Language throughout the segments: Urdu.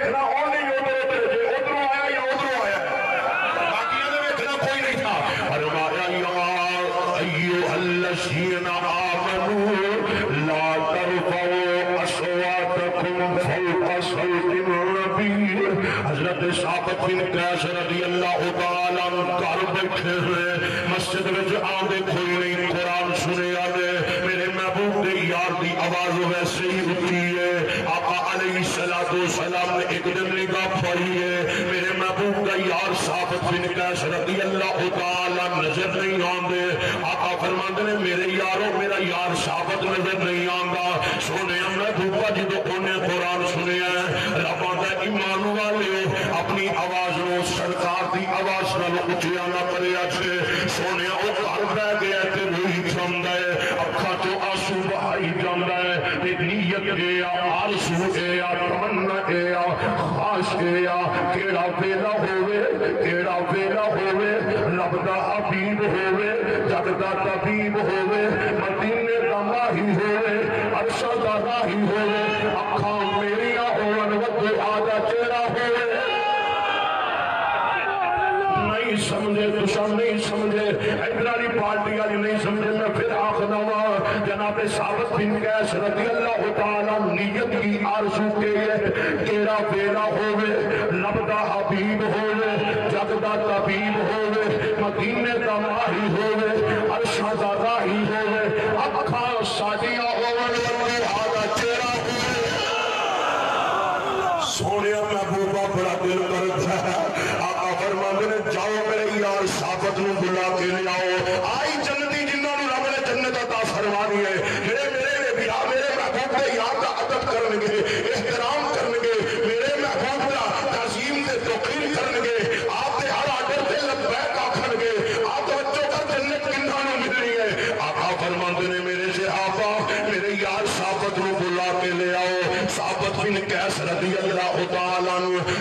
ویکھنا اور نہیں ادھر آیا یا ادھر آیا باقیوں نے ویکھنا کوئی نہیں تھا فرمایا یا ایھا الذین آمنوا لا ترفعوا اصواتکم فوق صوت النبی حضرت صاحب بن قیس رضی اللہ تعالیٰ عنہ گھر بیٹھے ہوئے مسجد وچ آندے کوئی نہیں قرآن سنے آنے میرے محبوب دے یار دی آواز ویسے ہی اٹھی ہے آقا علیہ السلام نے ایک دن نگاہ پڑھی ہے میرے محبوب دا یار صاحب بن قیس رضی اللہ تعالیٰ نظر نہیں آندے آقا فرماندے نے میرے یاروں میرا یار صاحب نظر نہیں آندا سونے محبوبہ جدو انہیں قرآن سنے ہیں رب آندہ ایمان والے اپنی آواز نو سرکار دی آواز نو اچھیا نہ کرے اچھے سونے او گھر بہ گیا تے روئی جاندہ ہے اکھا تو آنسو بہائی جاندہ ہے تے نیت گیا آرسو گیا تمنا گیا خواش گیا کیڑا ویلا ہوئے رب دا حبیب ہوئے جگ دا طبیب ہوئے مدینے دا ماہی ہوئے عرشہ دا راہی ہوئے اکھاں میریاں ہون ودو آدھا چیڑا ہوئے نہیں سمجھے تشان نہیں سمجھے ادھراری پارٹی والی نہیں سمجھے میں پھر آخنا ہوا جناب صاحب بن قیس رضی اللہ تعالیٰ نیت کی آرزو کے کیڑا ویلا ہوئے رب دا حبیب ہوئے جگ دا طبیب ہوئے مدینے دا ماہی ہوئے عرشہ دا راہی ہوئے اکھاں ساڈیاں ہون ودو آدھا چیڑا ہوئے سونے محبوبہ بڑا دل کرتا ہے فرماندے نے جاؤ میرے یار صحابت نو بلا کے لے آؤ آئی جنتی جنہوں نے رب نے جنت عطا فرمانی ہے میرے محبوب دے یار دا ادب کرنگے احترام کرنگے میرے محبوب دا تعظیم دے توقیر کرنگے آپ دے ہر آڈر دے لبیک آکھنگے آپ بچوں کا جنت کنہوں نے ملنی ہے آقا فرماندے نے میرے صحابہ میرے یار صحابت نو بلا کے لے آؤ صحابت بن قیس رضی اللہ تعالیٰ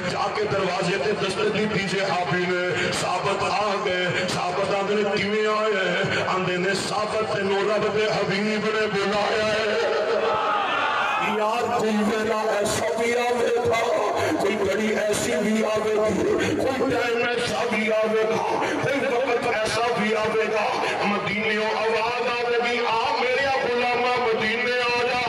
جا کے دروازے تے دستک دی دیجئے حابی نے صحابت آگئے صحابت آگئے کیویں آئے ہیں آندے نے صحابت نو رب دے حبیب نے بلایا ہے یار کوئی ویلا ایسا بھی آوے تھا کوئی گھڑی ایسی بھی آوے تھی کوئی ٹائم ایسا بھی آوے گا کوئی وقت ایسا بھی آوے گا مدینیوں آواز آوے گی آ میرے غلامہ مدینے آ جا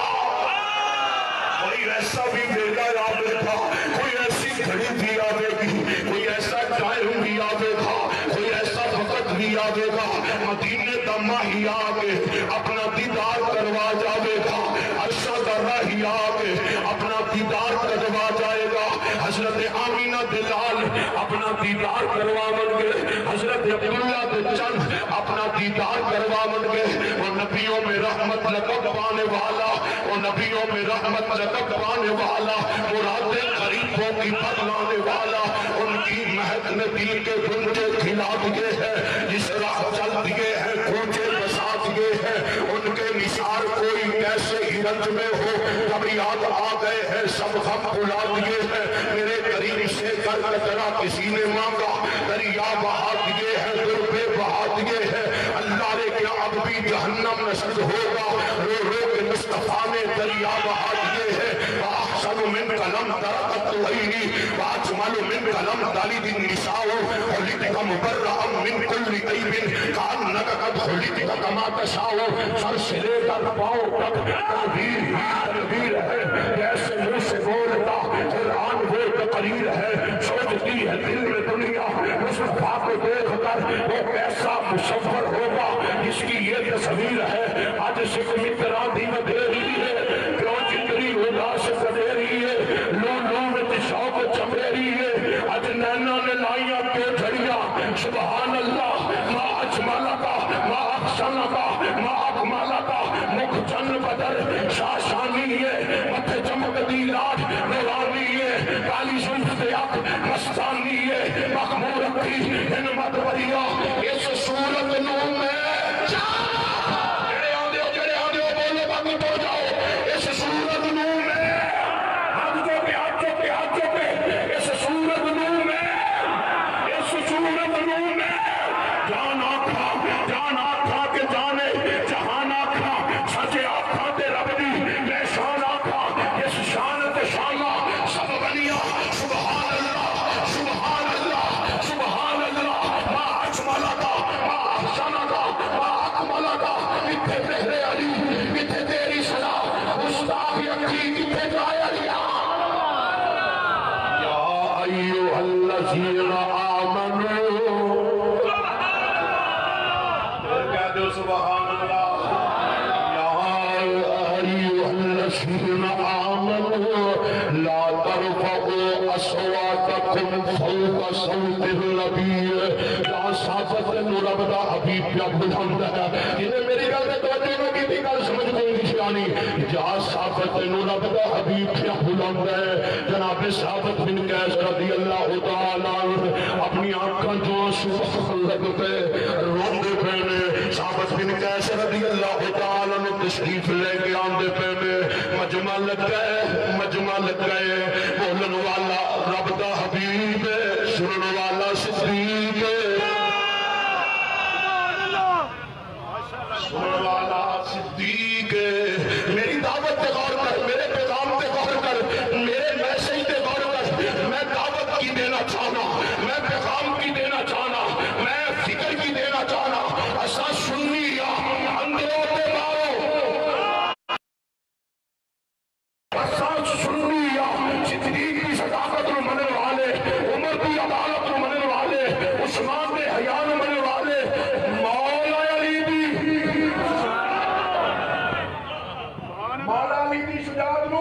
کوئی ایسا بھی ویلا آوے تھا کوئی ایسی گھڑی بھی آوے گی کوئی ایسا ٹائم بھی آوے گا کوئی ایسا وقت بھی آوے گا مدینے دا ماہی آگے اپنا دیدار کروا جاوے گا عرشہ دا راہی آگے اپنا دیدار کروا جائے گا حضرت آمینہ دلال اپنا دیدار کروا من گے حضرت عبداللہ دے چند اپنا دیدار کروا من گے وہ نبیوں میں رحمت لقب پانے والا وہ نبیوں میں رحمت لقب پانے والا مراد غریبوں کی بدلانے والا ان کی مہک نے دل کے گنجے کھلا دیے ہیں جس راہ چل دیے ہیں کوچے بسا دیے ہیں ان کے نثار کوئی کیسے ہی رنج میں ہو جب یاد آ گئے ہیں سب غم بھلا دیے ہیں میرے قریب سے کر قطرہ کسی نے مانگا دریا بہا دیے ہیں دربے بہا دیے ہیں اللہ نے کیا اب بھی جہنم نشد ہوگا رو رو کے مصطفیٰ نے دریا بہا دیے ہیں وَأَحْسَنُ مِنْ قَلَمْ تَرَقَتْ وَحِينِ وَأَجْمَلُ مِنْ قَلَمْ تَلِدِ النِّسَاءُ خُلِقْتَ مُبَرَّأً مِنْ كُلِّ عَيْبٍ كَأَنَّكَ قَدْ خُلِقْتَ كَمَا تَشَاءُ سر سے لے کر پاؤں تک تنویر ہے جیسے منہ سے بولتا قرآن وہ تقریر ہے سوچتی ہے دل میں دنیا مصطفیٰ کو دیکھ کر وہ کیسا مصور ہوگا جس کی یہ تصویر ہے آج سکھ مترا دی مدیری ہے کیوں جتنی اداس قدیری ہے لو میں تشاؤ کو چمیری ہے آج نینا نے لائیاں کیوں جھڑیاں سبحان اللہ ما اجمالا کا ما احسانا کا ما اکمالا کا مکھ چن بدر شاشانی ہے متھے چمک دی لاٹ نورانی ہے کالی زلف اک مستانی ہے مخمور کی ہنمت وریا اس صورت نو میں جڑے آن دیو بولو باقی پڑ جاؤ اس صورت نو میں ہاتھ جو پہ اس صورت نو میں جان آکھا کے جانے جہان آکھا سچے آکھا تے رب دی میں شان آکھا اس شان تے شانہ سب بنیا الذین آمنوا کہہ دو سبحان اللہ یا ایھا الذین آمنوا لا ترفعوا اصواتکم فوق صوت النبی یا صحابت رب دا حبیب پیا بلند ہے انہیں میری گل میں توجہ نہ کی تھی گل سمجھ کوئی نہیں شانی یا صحابت رب دا حبیب پیا بلند ہے جناب صحابت بن قیس رضی اللہ تعالی اپنی آنکھاں جو آنسو لگتے روندے پہنے صحابت بن قیس رضی اللہ تعالی نے تشریف لے کے آندے پہنے مجمع لگ گئے بولن والا رب دا حبیب سنن والا صدیق سنن والا صدیق میری دعوت پہ غور کر میرے پیغام پہ غور کر میرے میسیج پہ غور کر میں دعوت کی دینا چاہنا میں پیغام کی دینا چاہنا میں فکر کی دینا چاہنا ایسا سنی یا اندروں پہ مارو ایسا سنی یا صدیق کی صداقت میں منع والے عمر کی عدالت میں منع والے عثمان کے حیا میں منع والے مولا علی دی شجاعت نو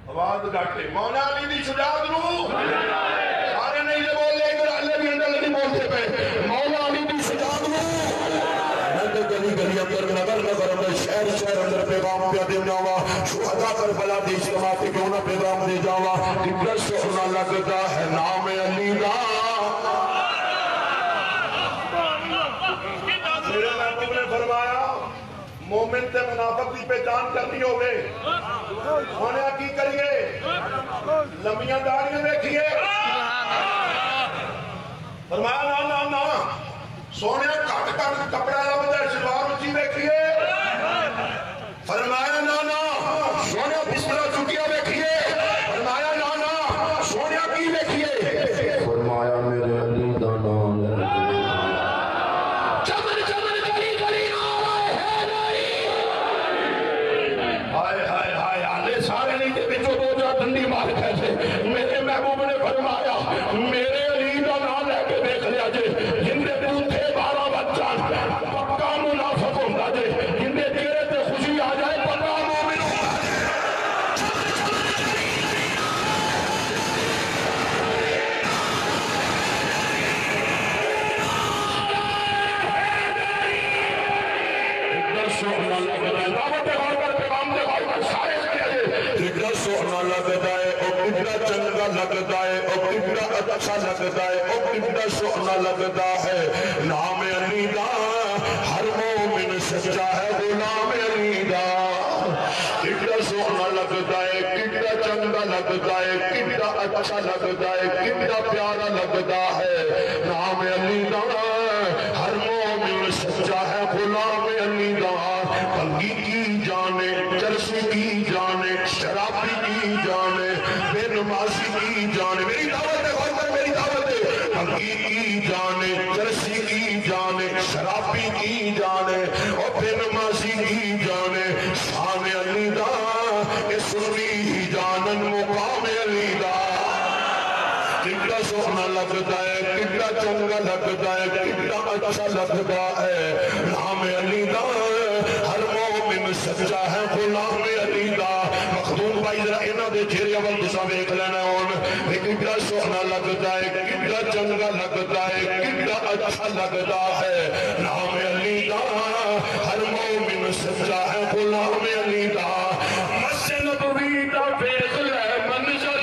آواز گھٹے مولا علی دی شجاعت نو سارے نہیں لے بول لے ادھر اللہ بھی اندر نہیں بولتے پہ مولا علی دی شجاعت نو میں گلی گلی اندر نگر نگر میں شہر شہر اندر پیغام پہ دے جاوا شہداء کربلا دی اجتماع پہ کیوں نہ پیغام دے جاوا کتنا سونا لگتا ہے نام علی دا میرے محبوب نے فرمایا مومن تے منافق کی پہچان کرنی ہوگے ہونے کی کریے لمبیاں داڑیاں دیکھیے فرمایا نا نا نا سونے کٹ کٹ کپڑا لگ جائے شلوار اچھی دیکھیے فرمایا نا نا سونے بستر چٹیا دیکھیے فرمایا نا نا سونے کی دیکھیے فرمایا میرے علی دا نام میرے محبوب نے فرمایا میرے علی دا نام لے کے دیکھ لیا جے جن دے پوتھے 12 بچہ پکا منافق ہوتا جے جن دے چہرے تے خوشی آ جائے پکا مومن ہوتا سونا لگتا ہے دعوت غور پر پیغام دے غور پر سارے کیا سونا لگتا ہے کتنا چنگا لگتا ہے اور کتنا اچھا لگتا ہے اور کتنا سونا لگتا ہے نام علی دا ہر مومن سچا ہے غلام علی دا کتنا سونا لگتا ہے کتنا چنگا لگتا ہے کتنا اچھا لگتا ہے کتنا پیارا لگتا ہے نام علی دا ہر مومن سچا ہے غلام علی دا بھنگی کی جانے چرسی کی جانے شرابی کی جانے بے نمازی کی جانے میری دعوت ہے غور کر میری دعوت ہے بھنگی کی جانے چرسی کی جانے شرابی کی جانے اور بے نمازی کی جانے شان علی دا اے سنی جانن مقام علی دا کتنا سونا لگتا ہے کتنا چنگا لگتا ہے کتنا اچھا لگتا ہے نام علی دا ہر مومن سچا ہے غلام علی دا مخدوم بھائی ذرا انہاں دے چہرے اول تساں ویکھ لینا ہون کتنا سونا لگتا ہے کتنا چنگا لگتا ہے کتنا اچھا لگتا ہے نام علی دا ہر مومن سچا ہے غلام علی دا مسجد نبوی دا ویکھ لے منظر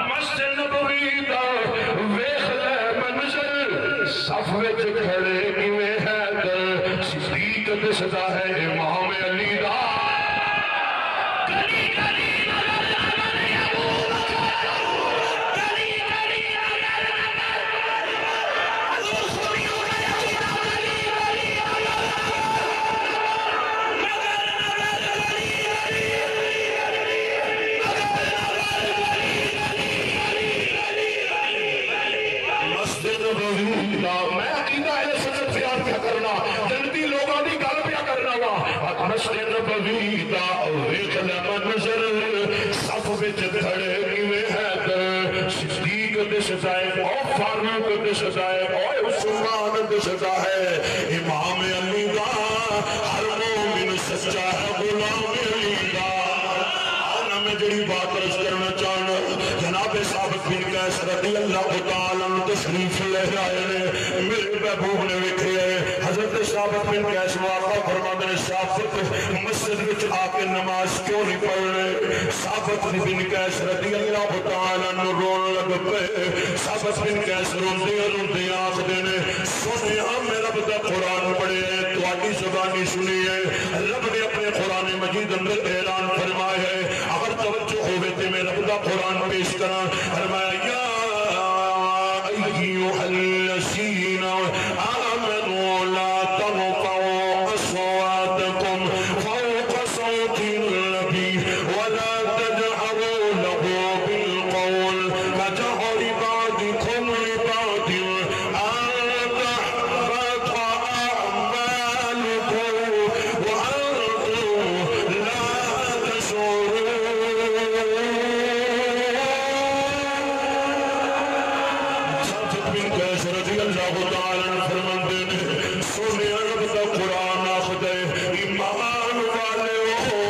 مسجد نبوی دا ویکھ لے منظر صف وچ کھڑے کیویں ہے در صدیق دسدا ہے امام علی دا میں عقیدہ ہے سنت بیان پہ کرنا جنتی لوگوں دی گل پہ کرنا وا مسجد نبوی دا ویکھ لے منظر صف وچ کھڑے کیویں حیدر صدیق دسدا ہے او فاروق دسدا ہے او عثمان دسدا ہے امام علی دا ہر مومن سچا ہے غلام علی دا آنا میں جڑی بات رس کرنا چاہنا جناب ثابت بن قیس رضی اللہ تعالیٰ تشریف لے آئے نے میرے محبوب نے وکھے حضرت ثابت بن قیس واقعہ فرماتے ہیں ثابت مسجد وچ آ کے نماز کیوں نہیں پڑھنے ثابت بن قیس رضی اللہ تعالیٰ نے رون لگ پے ثابت بن قیس روندے آخدے نے سنیا میں رب دا قرآن پڑھے تواڈی زبانی سنی ہے رب نے اپنے قرآن مجید اندر اعلان فرمایا ہے اگر توجہ ہوئے تے میں رب دا قرآن پیش کراں فرمایا یا ایھا الذین آمنوا لا ترفعوا اصواتکم فوق صوت النبی ولا تجهروا له بالقول كجهر بعضكم لبعض ان تحبط اعمالكم وانتم لا تشعرون رضی اللہ تعالیٰ فرماتے ہیں سونے رب کا قرآن آخدے ایمان والے ہو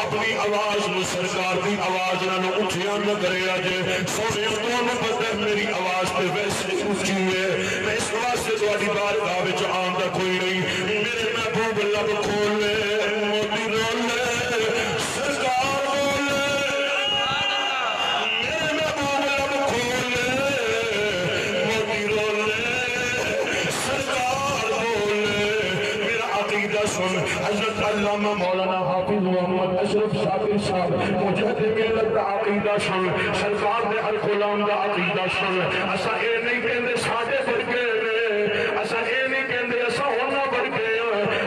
اپنی آواز نو سرکار دی آواز نو اٹھیا نہ کرے آجے سونے تو پتہ میری آواز پہ ویسے اٹھی ہے میں اس واسطے تواڈی بارگاہ وچ آندا کوئی نہیں میرے محبوب لب کھولے موتی رولے سرکار بولے میرے محبوب لب کھولے سن حضرت علامہ مولانا حافظ محمد اشرف شاکر صاحب مجھد ملت دا عقیدہ سن سرکار دے ہر غلام دا عقیدہ سن اسا اے نہیں کہندے ساڈے فرقے نے اسا اے نہیں کہندے اسا ہونا فرقے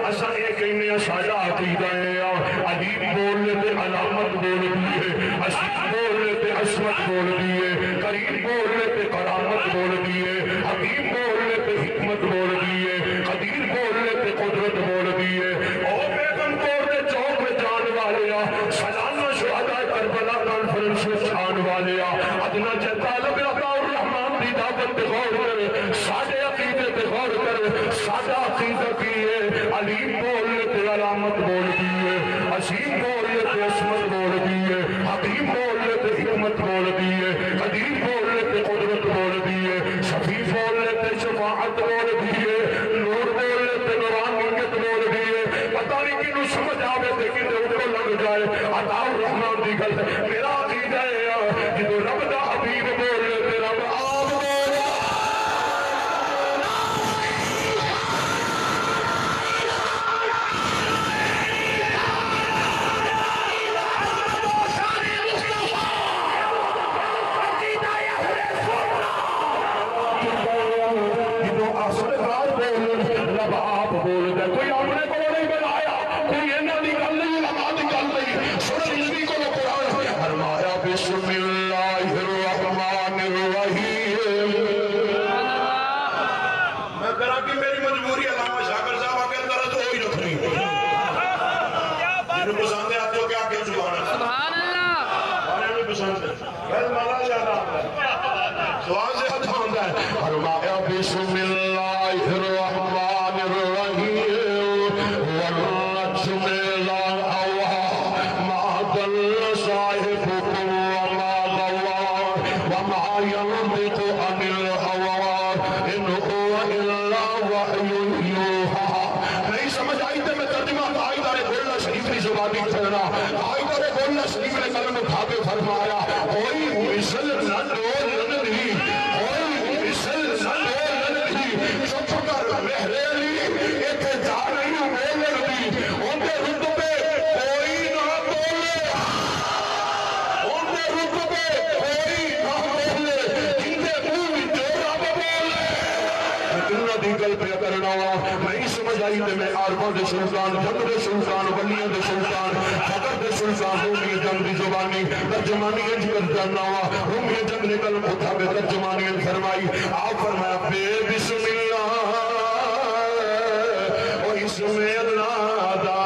اسا اے کہنے ساڈا عقیدہ ہے علی بولنے تے علامت بول دیے اشرف بولنے تے عصمت بول دیے کریم بولنے تے کرامت بول دیے حکیم بولنے تے حکمت بول دیے قدیر بولنے تے قدرت بول دیے او بیگم کور دے چوک میں جان والیا سلامہ شہداء کربلا کانفرنس میں جان والیا ادنا طالب عطا الرحمن دی دعوت پہ غور کر ساڈے عقیدے پہ غور کر ساڈا عقیدہ کی ہے علیم بولنے تے علامت بول دیے عظیم بولنے تے عصمت بول دیے حکیم بولنے تے حکمت بول دیے قدیر بولنے تے قدرت بول دیے شفیع بولنے تے شفاعت بول دیے نور بولنے تے نورانیت بول دیے پتہ نہیں کنوں سمجھ آوے تے کنے اوپر لگ جائے عطا الرحمن دی گل میرا عقیدہ ہے جدو رب دا حبیب بولے تے رب آپ بولے رب آپ بول دے کوئی اپنے کو نہیں بنایا کوئی انہاں دی گل نہیں علماء دی گل نہیں سن نبی کو قرآن فرمایا بسم اللہ الرحمن الرحیم میں کرا کہ میری مجبوری علامہ شاکر صاحب آگے اندر تو ہوئی رکھنی جنہوں پسند ہے آپ جو کیا کہ سبحان اللہ آنے میں پسند ہے بہت مانا چاہتا سوال سے حد ہوندہ ہے فرمایا بسم اللہ الرحمن الرحیم والنجم لا هوى ما ضل صاحبكم وما غوى وما ينطق عن الهوى ان هو الا وحي يوحى نہیں سمجھ آئی تھے میں ترجمہ آئیدار گولنا شریف کی زبانی کرنا آئیدار گولنا شریف نے کلم اٹھا کے فرمایا کوئی مثل نہ ڈول نہیں کوئی مثل نہ ڈول نہیں چپ کر مہرے لی ایک جا نہیں بولن دی ان کے رتبے کوئی نہ بولے ان کے رتبے کوئی نہ بولے جن کے منہ جو رب بولے اتنا دی گل پہ کرنا ہوا میں سمجھ آئی تے میں عارفوں دے سلطان جنگ دے سلطان ولیوں دے سلطان فقر دے سلطان رومی جنگ دی زبانی ترجمانی انج کر جانا ہوا رومی جنگ نے کلم اٹھا کے ترجمانی انج فرمائی آپ فرمایا بے بسم اللہ و اسم اللہ دا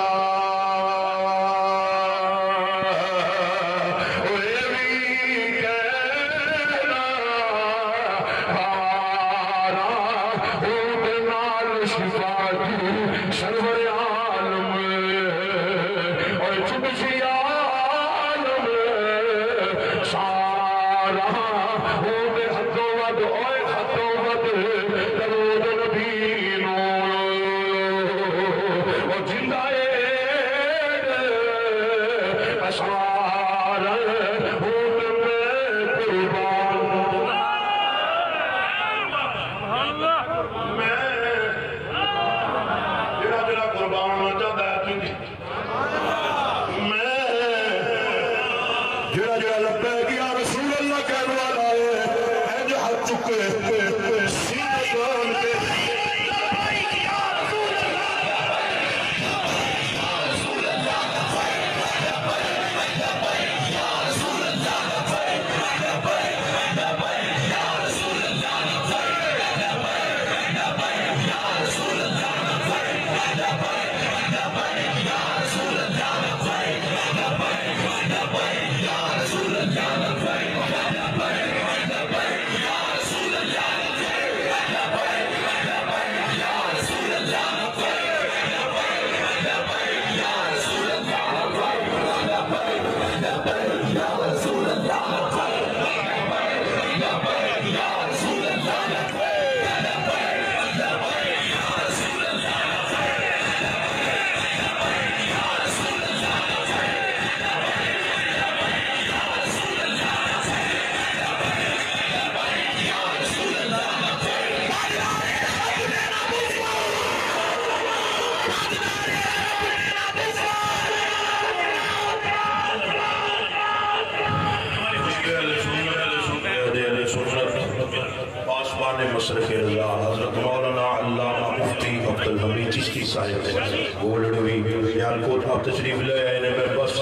مشرق رضا حضرت مولانا علامہ مفتی عبدالحمید چشتی صاحب ہے وہ لڑوی یار کوٹ آپ تشریف لے آئے میں بس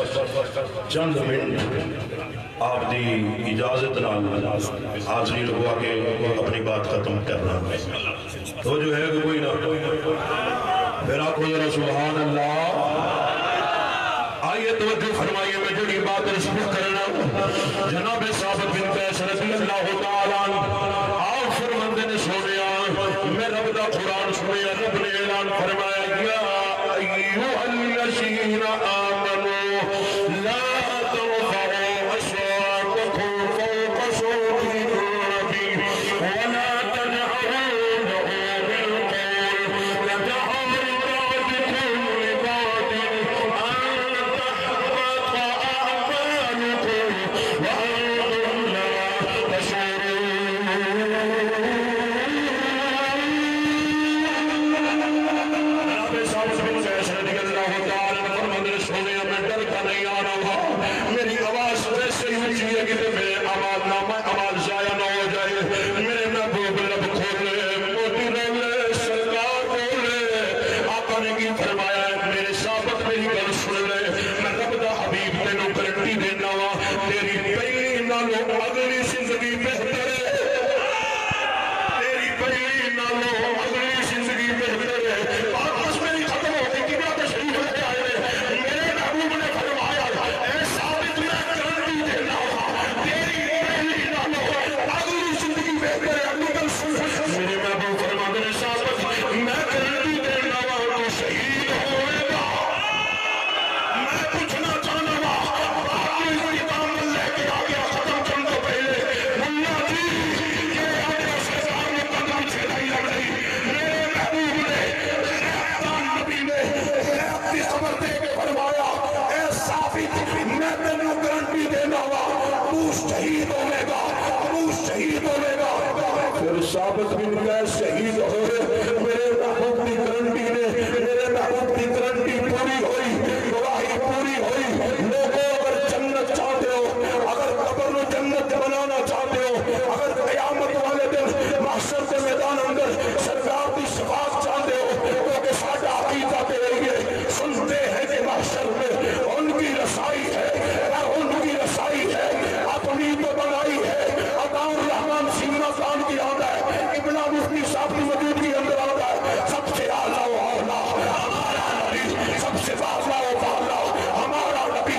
چند منٹ آپ دی اجازت نال حاضری لگوا کے اپنی بات ختم کرنا تو جو ہے کوئی نہ پھر آپ کو ذرا سبحان اللہ آئیے توجہ فرمائیے میں جڑی بات رسول کرنا جناب صاحب بن قیس رضی اللہ تعالیٰ آپ فرماندے نے سونیا میں رب دا قرآن سنیا رب نے اعلان فرمایا یا ایوہ الذین آمنوا لا ترفعوا اصواتکم فوق صوت النبی ولا تجهروا له بالقول كجهر بعضكم لبعض أن تحبط أعمالكم وأنتم لا تشعرون ثابت بن قیس شہید ہوئے میرے محبوب کی گارنٹی نے میرے محبوب کی گارنٹی پوری ہوئی گواہی پوری ہوئی لوگوں اگر جنت چاہتے ہو اگر قبر میں جنت بنانا چاہتے ہو اگر قیامت والے دن محشر کے میدان اندر سرکار کی شفاعت چاہتے ہو کیونکہ ساڈا عقیدہ تے رہیے سنتے ہیں کہ محشر میں ان کی رسائی ہے اور ان کی رسائی ہے اپنی تو بنائی ہے عطا الرحمن سینہ کان کی آدھا ہے ابن مفتی صاحب کی موجودگی اندر آتا ہے سب سے اعلیٰ و اولا ہمارا نبی سب سے بالا و بالا ہمارا نبی